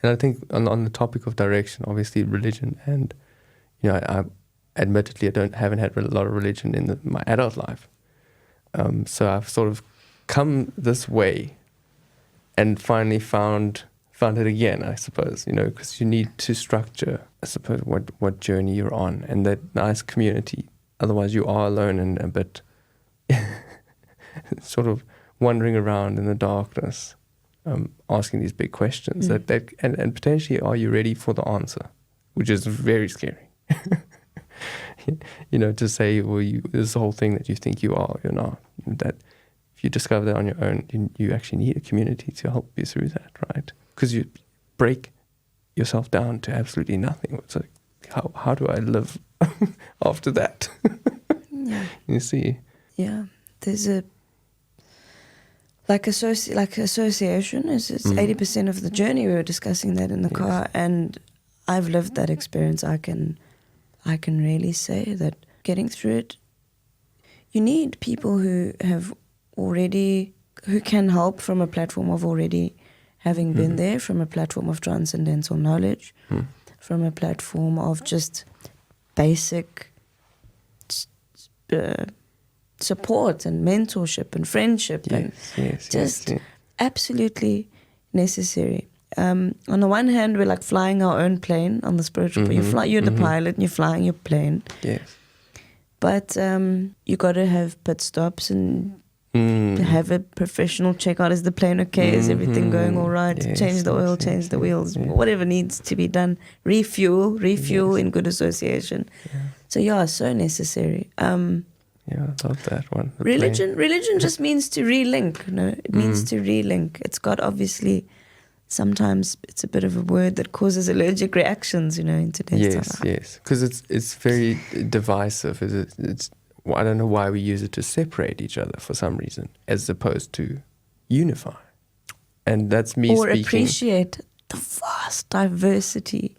And I think on the topic of direction, obviously religion, and I admittedly haven't had a lot of religion in my adult life. So I've sort of come this way, and finally found it again, I suppose. Because you need to structure, I suppose, what journey you're on, and that nice community. Otherwise, you are alone and a bit sort of wandering around in the darkness. Asking these big questions and potentially, are you ready for the answer, which is very scary. To say, well, this whole thing that you think you are, you're not. That if you discover that on your own, you actually need a community to help you through that, right? Because you break yourself down to absolutely nothing. It's like, how do I live after that? Yeah. You see? Yeah, there's association is 80% of the journey. We were discussing that in the car, and I've lived that experience. I can really say that getting through it, you need people who can help from a platform of already having been there, from a platform of transcendental knowledge, from a platform of just basic support and mentorship and friendship, absolutely necessary. On the one hand, we're like flying our own plane on the spiritual plane. You're the pilot and you're flying your plane. Yes. But you got to have pit stops and have a professional check out. Is the plane okay? Is everything going all right? Yes, change the oil, change the wheels, whatever needs to be done. Refuel in good association. Yeah. So so necessary. Yeah, I love that one. Religion just means to relink. It means to relink. It's got, obviously, sometimes it's a bit of a word that causes allergic reactions, in today's time. Yes, because it's very divisive. I don't know why we use it to separate each other for some reason, as opposed to unify. And that's me or speaking. Appreciate the vast diversity.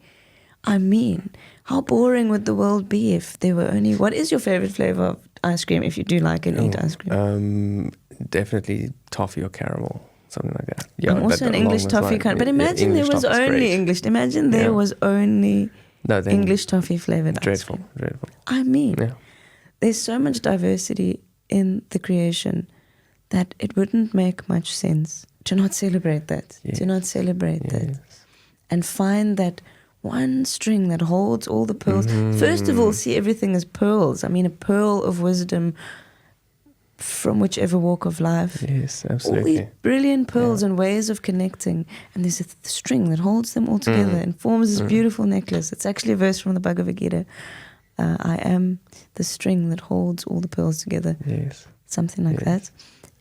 I mean, how boring would the world be if there were only... What is your favorite flavor of ice cream, if you do like and eat ice cream? Definitely toffee or caramel, something like that. Yeah, I'm also an English toffee kind. But imagine there was only English. Imagine there was only English toffee flavored ice cream. Dreadful. I mean, there's so much diversity in the creation that it wouldn't make much sense to not celebrate that. Yes. To not celebrate that. And find that one string that holds all the pearls. First of all, see everything as pearls. I mean, a pearl of wisdom from whichever walk of life. Yes, absolutely. All these brilliant pearls and ways of connecting. And there's a string that holds them all together and forms this beautiful necklace. It's actually a verse from the Bhagavad Gita. I am the string that holds all the pearls together. Yes. Something like that.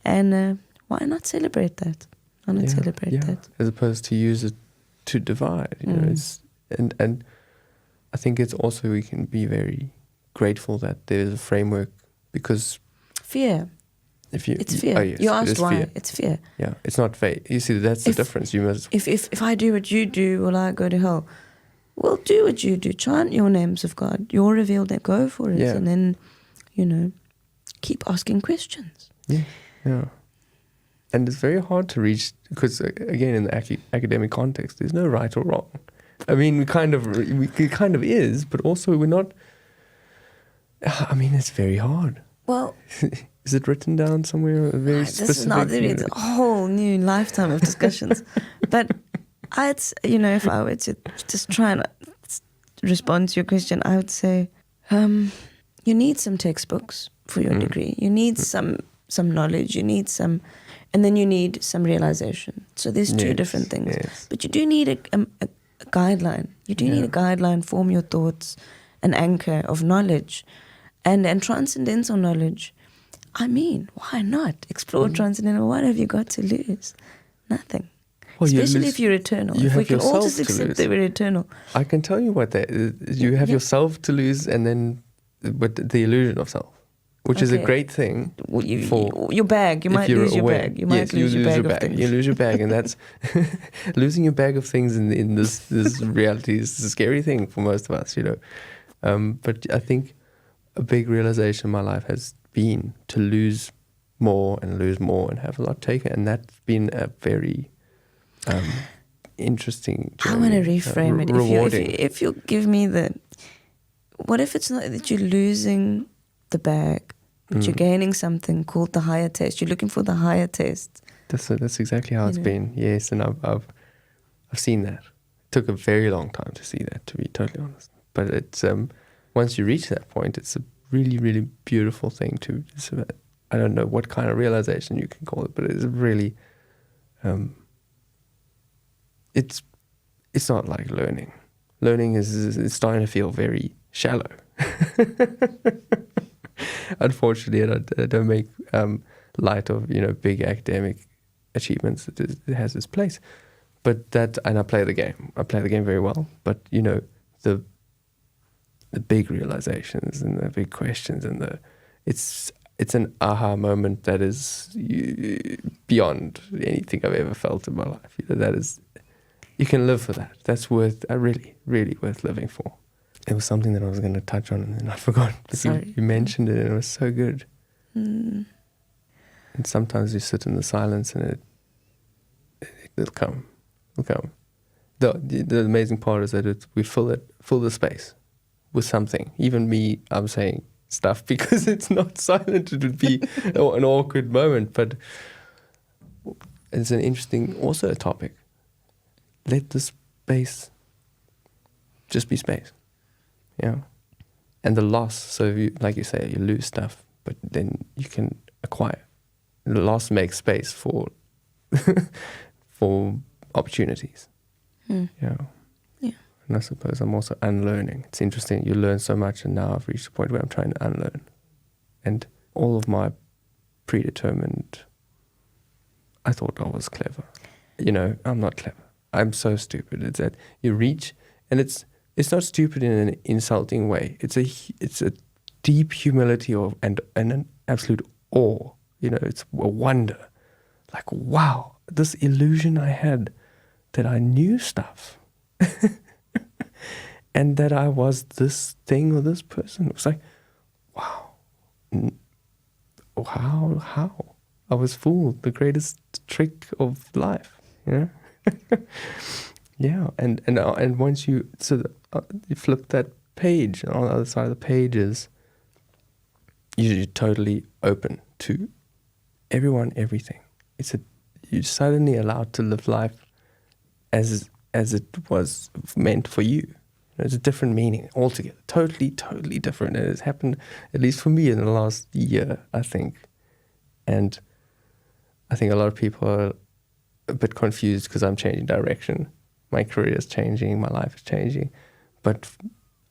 And why not celebrate that? Why not celebrate that? As opposed to use it to divide. It's and I think it's also, we can be very grateful that there's a framework, because fear. It's fear. Oh yes, you asked why. Fear. It's fear. Yeah, it's not faith. You see, that's the difference. You must. If I do what you do, will I go to hell? Well, do what you do. Chant your names of God. You're revealed. That go for it, and then, keep asking questions. Yeah. And it's very hard to reach, because again, in the academic context, there's no right or wrong. I mean, it kind of is, but also we're not. I mean, it's very hard. Well, is it written down somewhere? Very specific. This is not it's a whole new lifetime of discussions. But if I were to just try and respond to your question, I would say you need some textbooks for your degree. You need some knowledge. You need some, and then you need some realization. So there's two different things. Yes. But you do need a guideline. You do need a guideline, form your thoughts, an anchor of knowledge, and transcendental knowledge. I mean, why not explore transcendental? What have you got to lose? Nothing. Well, especially if you're eternal. If we can all just accept that we're eternal. I can tell you what that is. You have yourself to lose, and then but the illusion of self, which is a great thing. For your bag. You might lose your bag. You might lose your bag of things. You lose your bag, and that's losing your bag of things in this reality is a scary thing for most of us, But I think a big realization in my life has been to lose more and have a lot taken, and that's been a very interesting I want to journey, reframe it. rewarding. If you give me what if it's not that you're losing the bag, but you're gaining something called the higher taste. You're looking for the higher taste. That's exactly how it's been. Yes, and I've seen that. It took a very long time to see that, to be totally honest. But it's once you reach that point, it's a really, really beautiful thing to. I don't know what kind of realization you can call it, but it's really. It's not like learning. Learning is starting to feel very shallow. Unfortunately, I don't make light of big academic achievements. It has its place, but and I play the game. I play the game very well. But the big realizations and the big questions and it's an aha moment that is beyond anything I've ever felt in my life. That is, you can live for that. That's really, really worth living for. It was something that I was going to touch on and then I forgot. But you mentioned it and it was so good. And sometimes you sit in the silence and it'll come. It'll come. The amazing part is that we fill the space with something. Even me, I'm saying stuff because it's not silent. It would be an awkward moment. But it's an interesting also topic. Let the space just be space. And the loss, so like you say, you lose stuff, but then you can acquire. The loss makes space for for opportunities. Yeah. And I suppose I'm also unlearning. It's interesting, you learn so much, and now I've reached a point where I'm trying to unlearn. And all of my predetermined, I thought I was clever. I'm not clever. I'm so stupid. It's that you reach, and it's not stupid in an insulting way. It's a deep humility and an absolute awe. It's a wonder. Like, wow, this illusion I had that I knew stuff. And that I was this thing or this person. It was like, wow. How? I was fooled. The greatest trick of life. Yeah. And once you flip that page, and on the other side of the page is you're totally open to everyone, everything. You're suddenly allowed to live life as it was meant for you. It's a different meaning altogether, totally different. And it's happened, at least for me, in the last year, I think. And I think a lot of people are a bit confused because I'm changing direction. My career is changing, my life is changing. But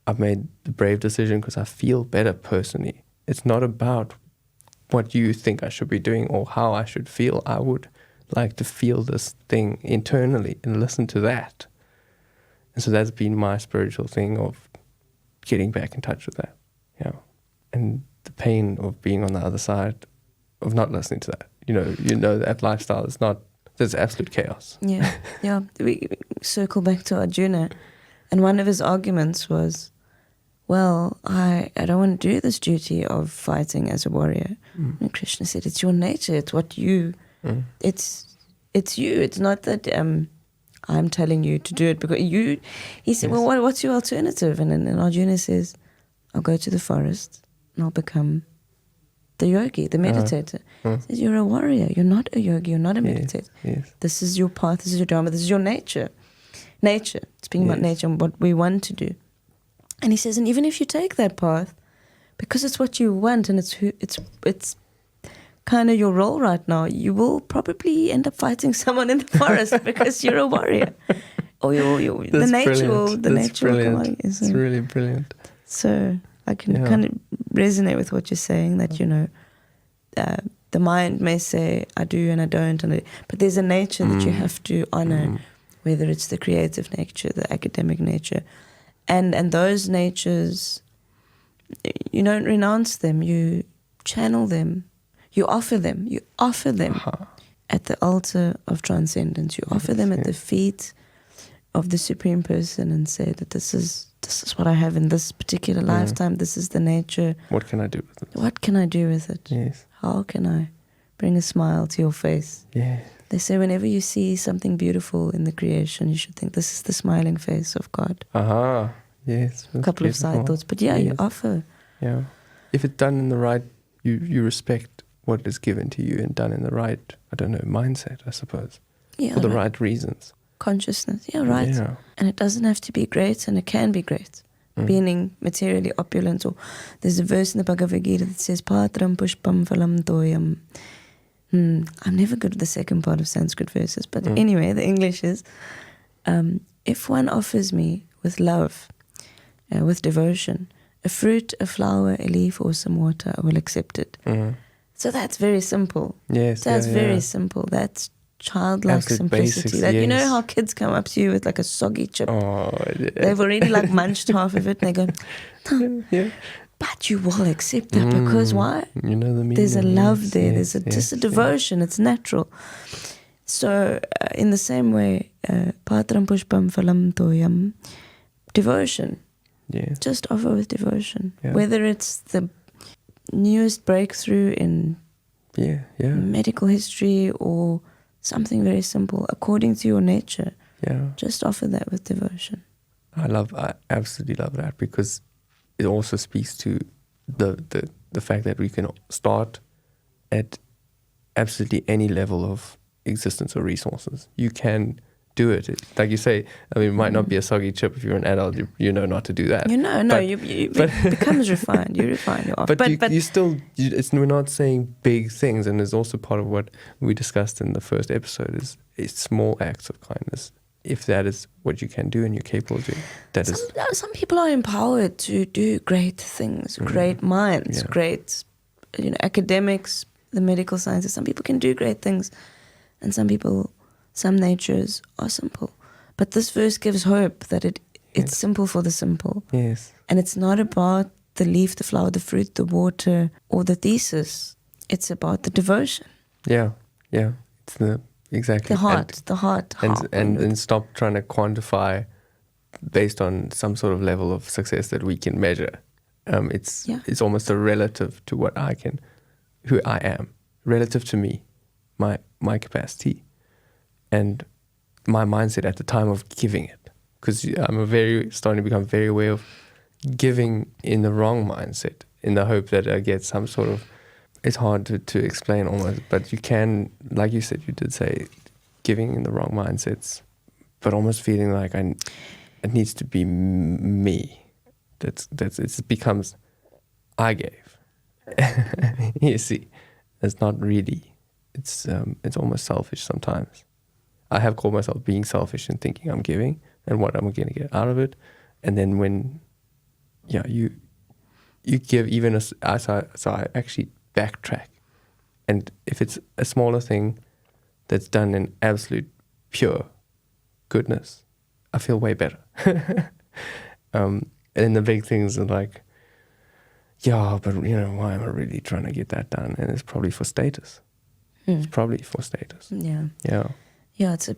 I've made the brave decision because I feel better personally. It's not about what you think I should be doing or how I should feel. I would like to feel this thing internally and listen to that. And so that's been my spiritual thing of getting back in touch with that. And the pain of being on the other side, of not listening to that. That lifestyle is not, there's absolute chaos. Yeah. We circle back to Arjuna. And one of his arguments was, well, I don't want to do this duty of fighting as a warrior. And Krishna said, it's your nature. It's what you, it's you. It's not that I'm telling you to do it because you, he said, well, what's your alternative? And Arjuna says, I'll go to the forest and I'll become the yogi, the meditator. He says, you're a warrior. You're not a yogi. You're not a meditator. Yes. This is your path. This is your dharma. This is your nature. Nature. Speaking about nature and what we want to do. And he says, and even if you take that path, because it's what you want and it's kind of your role right now, you will probably end up fighting someone in the forest because you're a warrior. Or the nature will come out. It's really brilliant. So I can kind of resonate with what you're saying, that, the mind may say, I do and I don't, but there's a nature that you have to honor, whether it's the creative nature, the academic nature. And those natures, you don't renounce them, you channel them, you offer them at the altar of transcendence. You offer them at the feet of the Supreme Person and say that this is what I have in this particular lifetime. This is the nature. What can I do with it? What can I do with it? Yes. How can I bring a smile to your face? Yes. They say whenever you see something beautiful in the creation, you should think this is the smiling face of God. Aha. Yes. A couple of side thoughts. But yeah, you offer. Yeah. If it's done in the right, you respect what is given to you and done in the right, I don't know, mindset, I suppose. Yeah. For the right reasons. Consciousness. Yeah, right. Yeah. And it doesn't have to be great, and it can be great. Being materially opulent. Or there's a verse in the Bhagavad Gita that says, Patram pushpam phalam toyam. I'm never good at the second part of Sanskrit verses, but anyway, the English is, if one offers me with love, with devotion, a fruit, a flower, a leaf, or some water, I will accept it. So that's very simple. Yes, that's very simple. That's childlike absolute simplicity. basics, Like, yes. you know how kids come up to you with like a soggy chip. Oh, They've already like munched half of it, and they go, yeah. but you will accept that because why? You know the meaning. There's a love yes, there. yes, There's just a yes. devotion. It's natural. So in the same way, patram pushpam phalam toyam, devotion. Yeah. Just offer with devotion. Yeah. Whether it's the newest breakthrough in medical history or something very simple, according to your nature. Yeah. Just offer that with devotion. I absolutely love that, because it also speaks to the fact that we can start at absolutely any level of existence or resources. You can do it. Like you say, I mean, it might not be a soggy chip if you're an adult. You know not to do that. It becomes refined. You refine your offer. But you still, we're not saying big things, and there's also part of what we discussed in the first episode is small acts of kindness. If that is what you can do and you're capable of doing, some people are empowered to do great things, great minds, great, academics, the medical sciences. Some people can do great things, and some natures are simple. But this verse gives hope that it's simple for the simple. Yes. And it's not about the leaf, the flower, the fruit, the water, or the thesis. It's about the devotion. Yeah, yeah. It's exactly. The heart. And stop trying to quantify based on some sort of level of success that we can measure. It's almost a relative to who I am, relative to me, my capacity, and my mindset at the time of giving it. Because I'm starting to become very aware of giving in the wrong mindset, in the hope that I get some sort of. It's hard to explain almost, but you can, like you said, you did say, giving in the wrong mindsets, but almost feeling like it needs to be me. It becomes I gave. You see, it's not really. It's almost selfish sometimes. I have called myself being selfish and thinking I'm giving and what I'm going to get out of it, and then when, you give even so I actually backtrack, and if it's a smaller thing that's done in absolute pure goodness, I feel way better. And then the big things are like, but why am I really trying to get that done? And it's probably for status. It's probably for status. Yeah, it's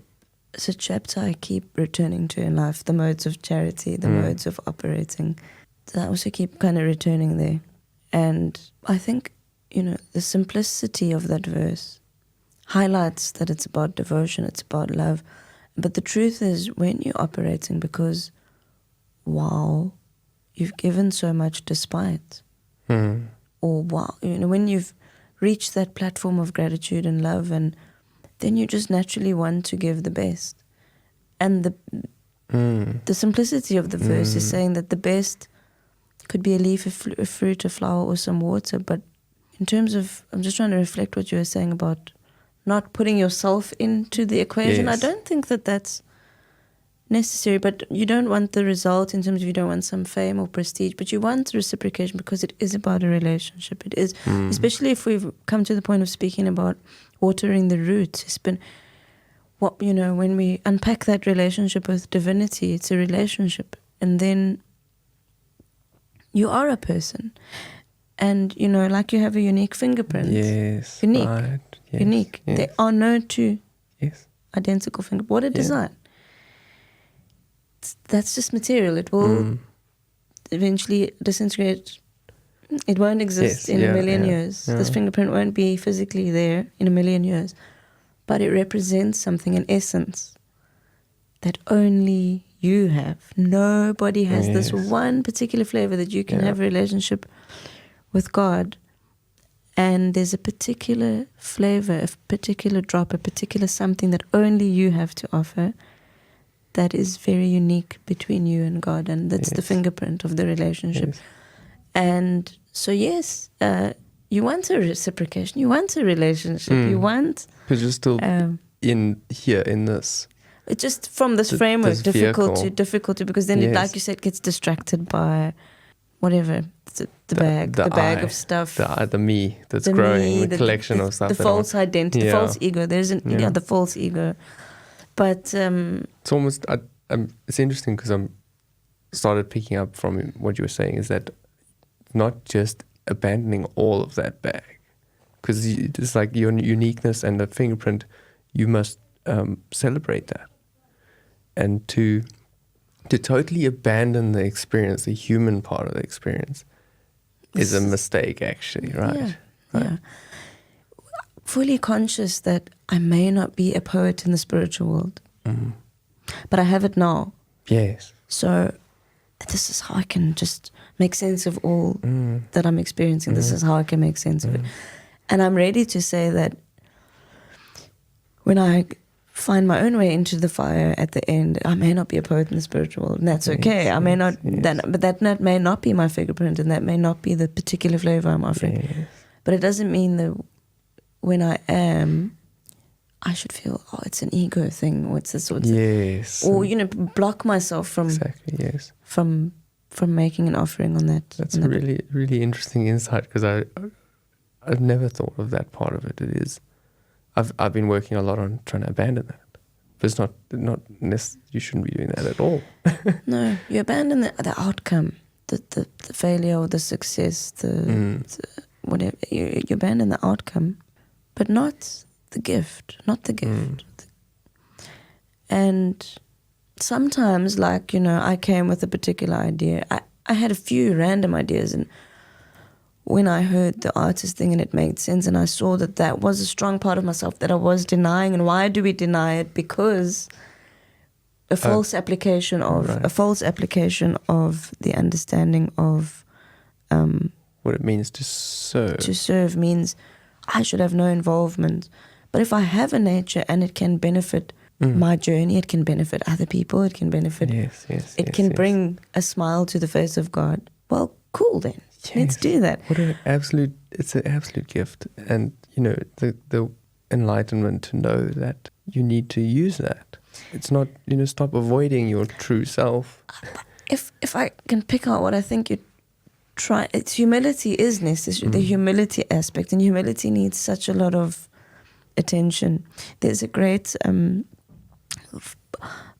a chapter I keep returning to in life, the modes of charity, the modes of operating. So I also keep kind of returning there. And I think, the simplicity of that verse highlights that it's about devotion, it's about love. But the truth is, when you're operating because, you've given so much despite, or when you've reached that platform of gratitude and love, and then you just naturally want to give the best. And the simplicity of the verse is saying that the best could be a leaf, a fruit, a flower, or some water. But in terms of, I'm just trying to reflect what you were saying about not putting yourself into the equation. Yes. I don't think that that's necessary, but you don't want the result in terms of you don't want some fame or prestige, but you want reciprocation because it is about a relationship. It is, especially if we've come to the point of speaking about watering the roots. It's been, when we unpack that relationship with divinity, it's a relationship. And then you are a person. And, like you have a unique fingerprint. Yes. Unique. Right. Yes, Unique. yes. There are no two identical fingerprints. What a design. That's just material. It will eventually disintegrate. It won't exist in a million years. Yeah. This fingerprint won't be physically there in a million years. but it represents something in essence that only you have. Nobody has this one particular flavor that you can have a relationship with God. And there's a particular flavor, a particular drop, a particular something that only you have to offer that is very unique between you and God. And that's the fingerprint of the relationship. Yes. And so, yes, you want a reciprocation. You want a relationship. You want... Because you're still in this. It's just from this framework, this difficult to, because then, like you said, gets distracted by whatever, the bag of stuff. The me that's growing, the collection of stuff. The false identity, the false ego. There's the false ego. But... it's almost, it's interesting because I'm started picking up from what you were saying is that not just abandoning all of that bag, because it's like your uniqueness and the fingerprint, you must celebrate that. And to totally abandon the experience, the human part of the experience, is a mistake, actually, right? Yeah. Fully conscious that I may not be a poet in the spiritual world, but I have it now. Yes. So this is how I can just make sense of all that I'm experiencing. This is how I can make sense of it. And I'm ready to say that when I find my own way into the fire at the end, I may not be a poet in the spiritual world, and that's okay. I may not, but that may not be my fingerprint, and that may not be the particular flavor I'm offering. Yes. But it doesn't mean that when I am, I should feel, it's an ego thing, or it's this, or block myself from from making an offering on that. That's a really, really interesting insight, because I've never thought of that part of it. It is. I've been working a lot on trying to abandon that. But it's not you shouldn't be doing that at all. No, you abandon the outcome, the failure or the success, the whatever. You abandon the outcome, but not the gift. And sometimes, like, I came with a particular idea. I had a few random ideas, and when I heard the artist thing and it made sense, and I saw that was a strong part of myself that I was denying. And why do we deny it? Because a false application of the understanding of what it means to serve. To serve means I should have no involvement. But if I have a nature and it can benefit my journey, it can benefit other people, it can benefit. It can bring a smile to the face of God. Well, cool then. Yes. Let's do that. It's an absolute gift. And, the enlightenment to know that you need to use that. It's not, stop avoiding your true self. If I can pick out what I think you try, it's humility is necessary, the humility aspect. And humility needs such a lot of attention. There's a great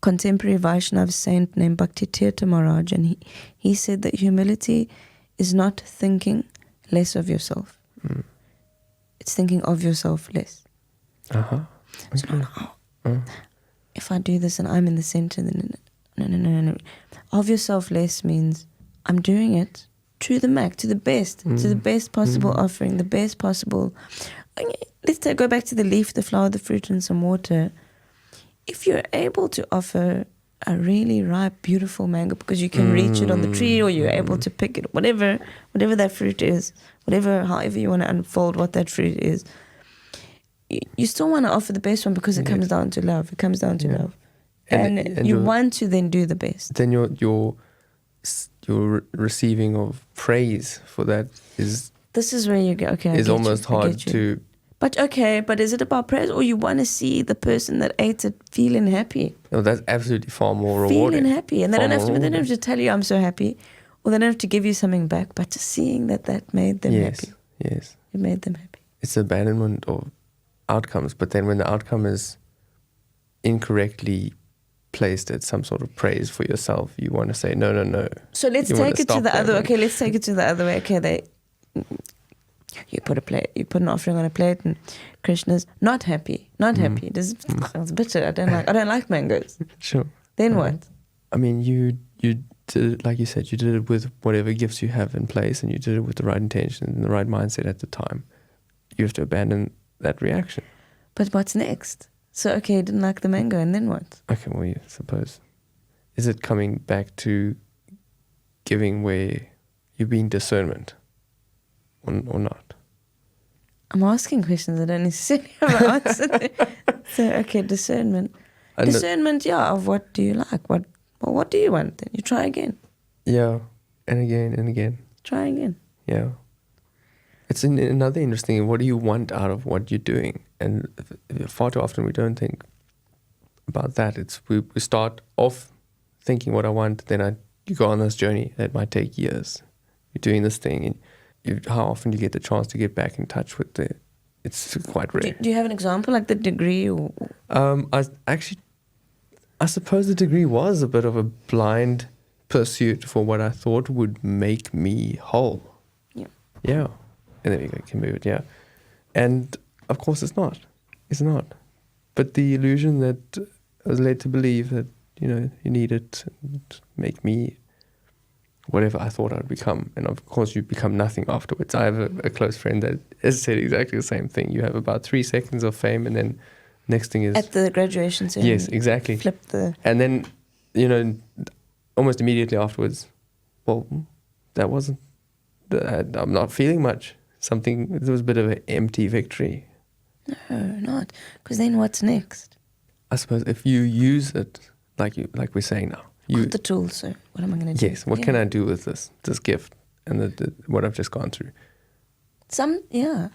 contemporary Vaishnav saint named Bhakti Tirtha Maharaj, and he said that humility is not thinking less of yourself. It's thinking of yourself less. It's not, if I do this and I'm in the center, then no. Of yourself less means I'm doing it to the max, to the best possible offering, the best possible. Let's go back to the leaf, the flower, the fruit, and some water. If you're able to offer a really ripe, beautiful mango because you can reach it on the tree, or you're able to pick it, whatever that fruit is, however you want to unfold what that fruit is, you still want to offer the best one because it comes down to love. It comes down to love, and you want to then do the best. Then your receiving of praise for that is. This is where you go. Okay, is almost hard to. But is it about praise, or you want to see the person that ate it feeling happy? No, that's absolutely far more rewarding. Feeling happy, and they don't have to tell you I'm so happy, or they don't have to give you something back, but just seeing that made them happy. Yes, it made them happy. It's abandonment of outcomes, but then when the outcome is incorrectly placed at some sort of praise for yourself, you want to say no. So let's take it to the other. Okay, let's take it to the other way. Okay, you put an offering on a plate, and Krishna's not happy. This sounds bitter. I don't like mangoes. Sure. Then what? I mean, you did it, like you said, you did it with whatever gifts you have in place, and you did it with the right intention and the right mindset at the time. You have to abandon that reaction. But what's next? So, okay, didn't like the mango, and then what? Okay, well, yeah, suppose. Is it coming back to giving where you're being discernment or not? I'm asking questions I don't necessarily have an answer to. So, okay, discernment. And Discernment, yeah, of what do you like? What do you want? Then you try again. yeah, and again and again. Try again. Yeah. It's another interesting, what do you want out of what you're doing? And far too often we don't think about that. It's we start off thinking what I want, then you go on this journey that might take years. You're doing this thing, and how often do you get the chance to get back in touch with it's quite rare. Do you have an example, like the degree? Or? I suppose the degree was a bit of a blind pursuit for what I thought would make me whole. Yeah. Yeah. And then we can move it, yeah. And of course it's not. It's not. But the illusion that I was led to believe that, you need it to make me whatever I thought I'd become. And of course you become nothing afterwards. I have a close friend that has said exactly the same thing. You have about 3 seconds of fame, and then next thing is... At the graduation ceremony. Yes, exactly. Flip the... And then, almost immediately afterwards, well, that wasn't... I'm not feeling much. There was a bit of an empty victory. No, not. Because then what's next? I suppose if you use it, like we're saying now. Got the tools, so what am I going to do? Yes, what can I do with this gift and what I've just gone through? Yeah.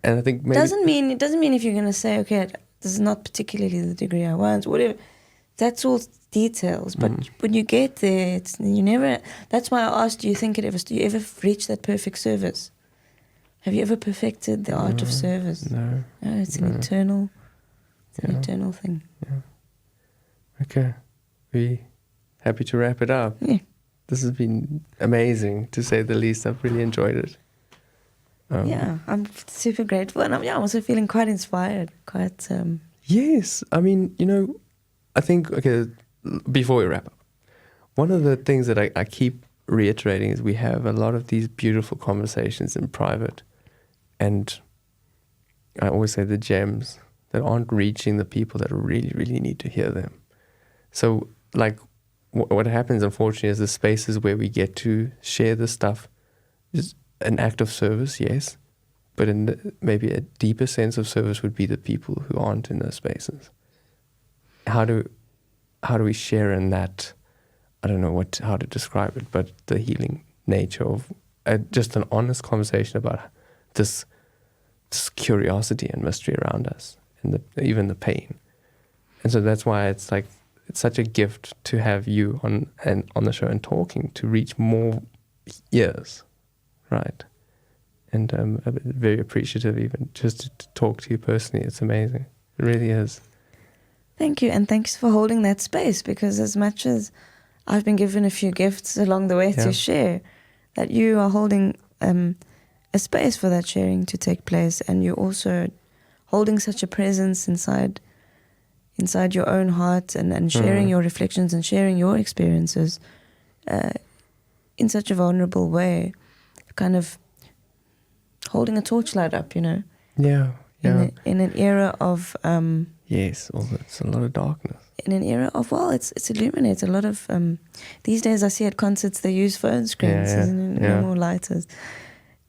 And I think maybe... It doesn't mean if you're going to say, okay, this is not particularly the degree I want, whatever. That's all details. But when you get there, you never... That's why I asked, do you ever reach that perfect service? Have you ever perfected the art of service? No. No, it's an eternal thing. Yeah. Okay. We happy to wrap it up. Yeah. This has been amazing, to say the least. I've really enjoyed it. Yeah, I'm super grateful. And I'm also feeling quite inspired. Yes. I mean, I think, okay, before we wrap up, one of the things that I keep reiterating is we have a lot of these beautiful conversations in private. And I always say the gems that aren't reaching the people that really, really need to hear them. So, like, what happens, unfortunately, is the spaces where we get to share this stuff is an act of service, yes, but maybe a deeper sense of service would be the people who aren't in those spaces. How do we share in that? I don't know how to describe it, but the healing nature of just an honest conversation about this curiosity and mystery around us, and even the pain. And so that's why it's such a gift to have you on the show and talking, to reach more ears, right? And I'm very appreciative even just to talk to you personally. It's amazing. It really is. Thank you, and thanks for holding that space, because as much as I've been given a few gifts along the way to share, that you are holding a space for that sharing to take place, and you're also holding such a presence inside your own heart, and sharing your reflections and sharing your experiences in such a vulnerable way, kind of holding a torchlight up, Yeah. In an era of yes, although it's a lot of darkness. In an era of, it's illuminates a lot of these days. I see at concerts they use phone screens, no more lighters,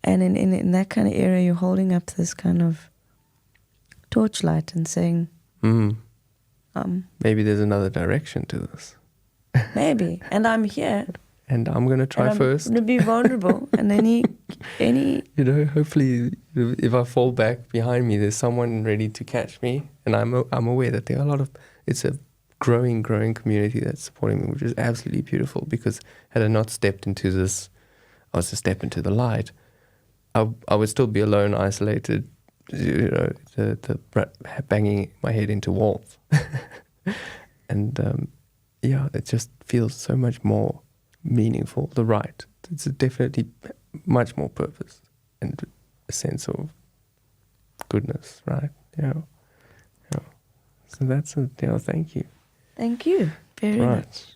and in that kind of era, you're holding up this kind of torchlight and saying, maybe there's another direction to this. Maybe, and I'm here. And I'm going to try first. I'm going to be vulnerable. And any... hopefully, if I fall back behind me, there's someone ready to catch me. And I'm aware that there are it's a growing community that's supporting me, which is absolutely beautiful. Because had I not stepped into this, I was to step into the light, I would still be alone, isolated, the banging my head into walls. And it just feels so much more meaningful, it's definitely much more purpose and a sense of goodness, right? So that's it. Thank you very much.